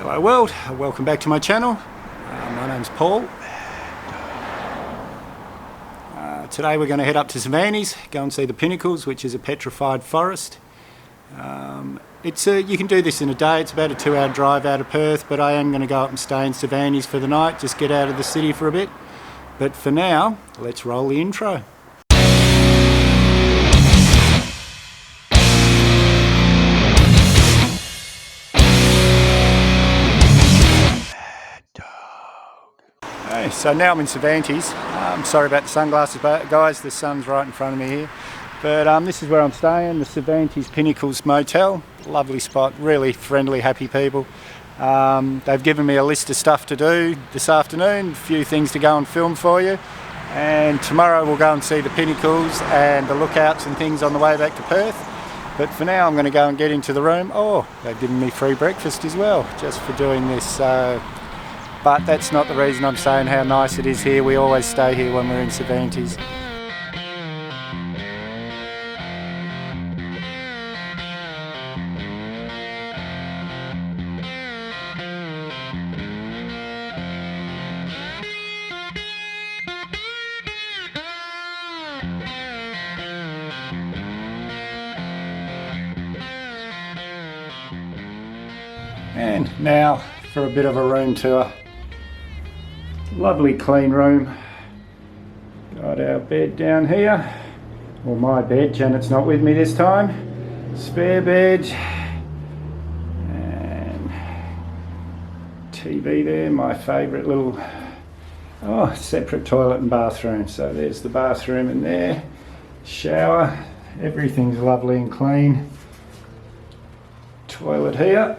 Hello world, welcome back to my channel. My name's Paul. Today we're going to head up to Cervantes, go and see the Pinnacles, which is a petrified forest. You can do this in a day. It's about a 2-hour drive out of Perth, but I am going to go up and stay in Cervantes for the night, just get out of the city for a bit. But for now, let's roll the intro. Okay, so now I'm in Cervantes. Sorry about the sunglasses, guys, the sun's right in front of me here. But this is where I'm staying, the Cervantes Pinnacles Motel. Lovely spot, really friendly, happy people. They've given me a list of stuff to do this afternoon, a few things to go and film for you. And tomorrow we'll go and see the Pinnacles and the lookouts and things on the way back to Perth. But for now I'm going to go and get into the room. Oh, they've given me free breakfast as well, just for doing this. But that's not the reason I'm saying how nice it is here. We always stay here when we're in Cervantes. And now for a bit of a room tour. Lovely clean room. Got our bed down here. Well, my bed, Janet's not with me this time. Spare bed. And TV there, my favourite little, separate toilet and bathroom. So there's the bathroom in there. Shower. Everything's lovely and clean. Toilet here.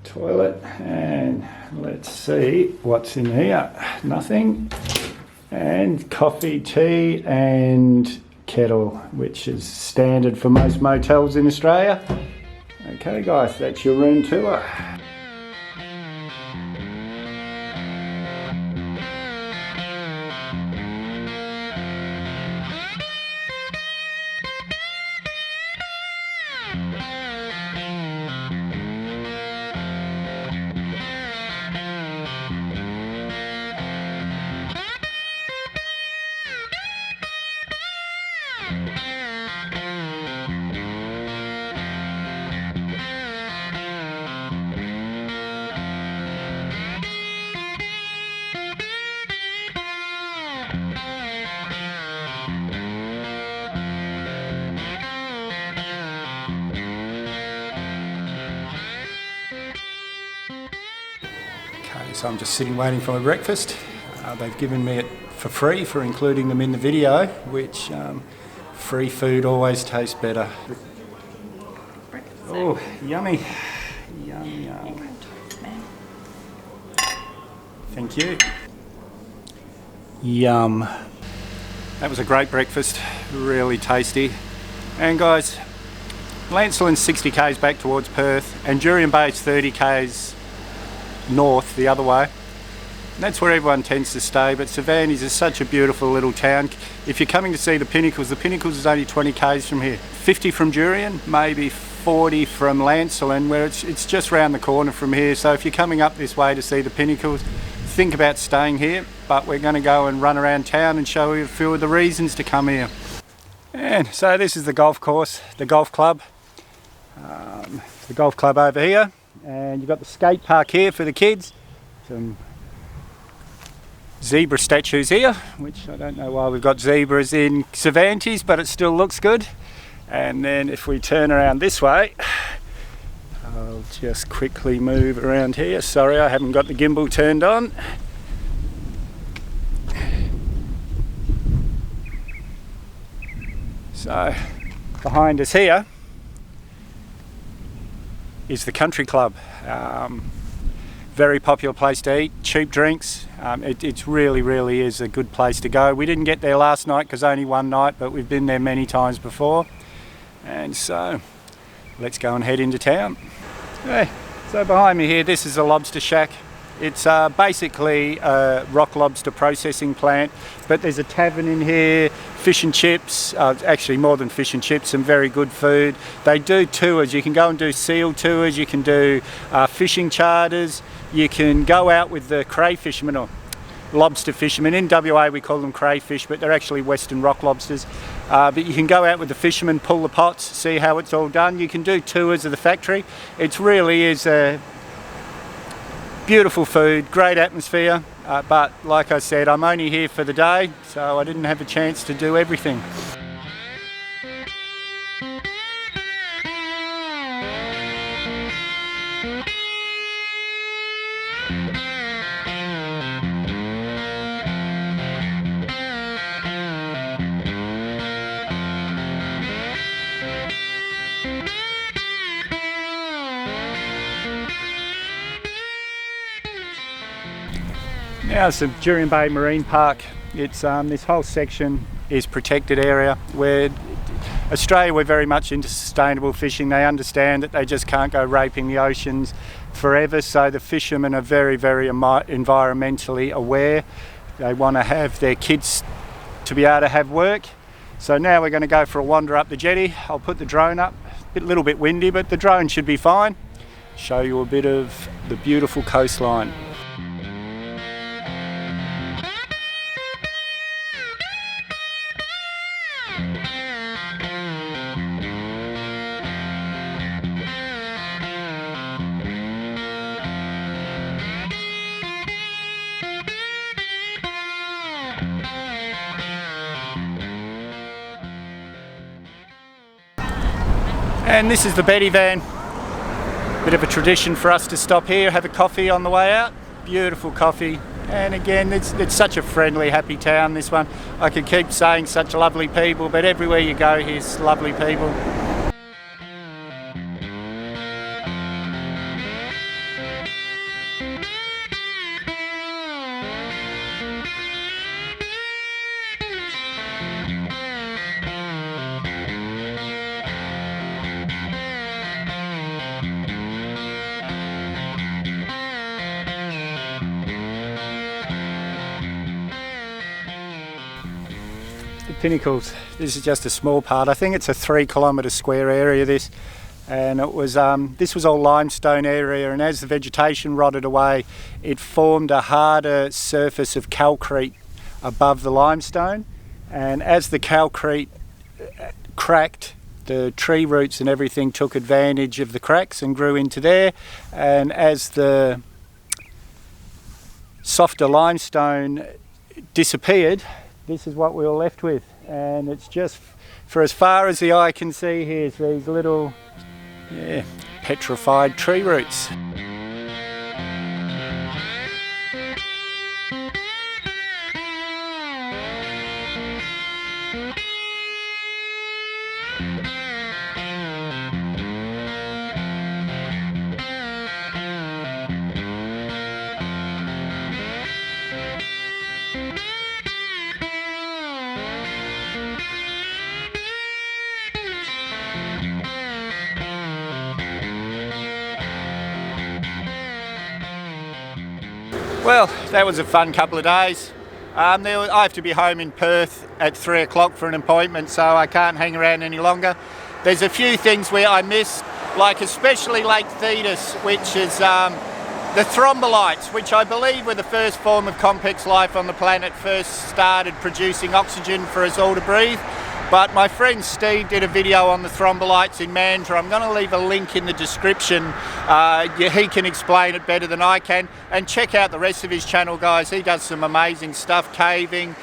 Toilet, and let's see what's in here. Nothing. And coffee, tea and kettle, which is standard for most motels in Australia. Okay guys, that's your room tour. So I'm just sitting waiting for my breakfast. They've given me it for free for including them in the video, which free food always tastes better. Oh, yummy. Yum, yum. Thank you. Yum. That was a great breakfast, really tasty. And guys, Lancelyn's 60 k's back towards Perth and Jurien Bay's 30 k's north the other way. And that's where everyone tends to stay, but Cervantes is such a beautiful little town. If you're coming to see the Pinnacles is only 20 k's from here. 50 from Jurien, maybe 40 from Lancelyn, where it's just round the corner from here. So if you're coming up this way to see the Pinnacles, think about staying here, but we're going to go and run around town and show you a few of the reasons to come here. And so this is the golf course, the golf club. The golf club over here. And you've got the skate park here for the kids. Some zebra statues here, which I don't know why we've got zebras in Cervantes, but it still looks good. And then if we turn around this way, I'll just quickly move around here. Sorry, I haven't got the gimbal turned on. So behind us here is the country club. Very popular place to eat, cheap drinks. It really is a good place to go. We didn't get there last night because only one night, but we've been there many times before. And so let's go and head into town. Okay, so behind me here, this is a lobster shack. It's basically a rock lobster processing plant, but there's a tavern in here, fish and chips, actually more than fish and chips, some very good food. They do tours. You can go and do seal tours, you can do fishing charters, you can go out with the crayfishermen or lobster fishermen. In WA we call them crayfish, but they're actually western rock lobsters. But you can go out with the fishermen, pull the pots, see how it's all done. You can do tours of the factory. It really is a beautiful food, great atmosphere, but like I said, I'm only here for the day, so I didn't have a chance to do everything. Now it's the Jurien Bay Marine Park. It's this whole section is protected area where Australia, we're very much into sustainable fishing. They understand that they just can't go raping the oceans forever, so the fishermen are very, very environmentally aware. They want to have their kids to be able to have work. So now we're going to go for a wander up the jetty. I'll put the drone up, a little bit windy, but the drone should be fine. Show you a bit of the beautiful coastline. And this is the Betty van. Bit of a tradition for us to stop here, have a coffee on the way out. Beautiful coffee. And again, it's such a friendly, happy town, this one. I could keep saying such lovely people, but everywhere you go, here's lovely people. The Pinnacles. This is just a small part. I think it's a 3 kilometre square area, this, and it was this was all limestone area, and as the vegetation rotted away it formed a harder surface of calcrete above the limestone, and as the calcrete cracked, the tree roots and everything took advantage of the cracks and grew into there, and as the softer limestone disappeared, this is what we were left with. And it's just, for as far as the eye can see, here's these little petrified tree roots. Well, that was a fun couple of days. I have to be home in Perth at 3 o'clock for an appointment, so I can't hang around any longer. There's a few things where I missed, like especially Lake Thetis, which is the thrombolites, which I believe were the first form of complex life on the planet, first started producing oxygen for us all to breathe. But my friend Steve did a video on the thrombolites in Mandurah. I'm going to leave a link in the description. He can explain it better than I can. And check out the rest of his channel, guys. He does some amazing stuff, caving,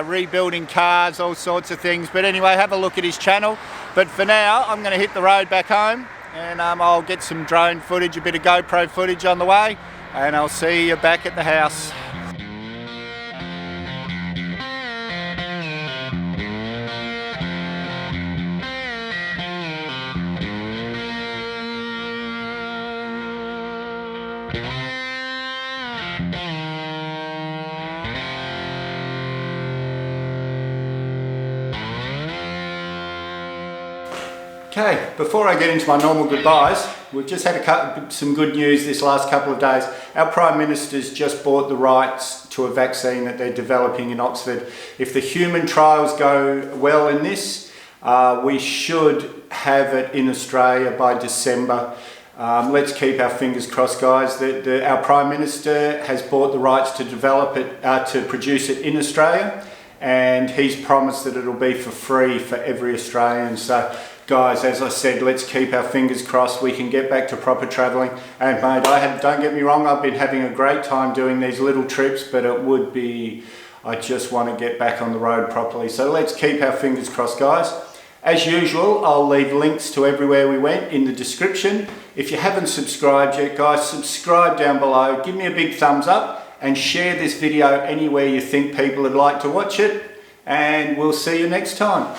rebuilding cars, all sorts of things. But anyway, have a look at his channel. But for now, I'm going to hit the road back home, and I'll get some drone footage, a bit of GoPro footage on the way, and I'll see you back at the house. Okay, before I get into my normal goodbyes, we've just had some good news this last couple of days. Our Prime Minister's just bought the rights to a vaccine that they're developing in Oxford. If the human trials go well in this, we should have it in Australia by December. Let's keep our fingers crossed, guys. Our Prime Minister has bought the rights to develop it, to produce it in Australia, and he's promised that it'll be for free for every Australian. So guys, as I said, let's keep our fingers crossed we can get back to proper travelling. And mate, don't get me wrong, I've been having a great time doing these little trips, but I just want to get back on the road properly. So let's keep our fingers crossed, guys. As usual, I'll leave links to everywhere we went in the description. If you haven't subscribed yet, guys, subscribe down below, give me a big thumbs up, and share this video anywhere you think people would like to watch it, and we'll see you next time.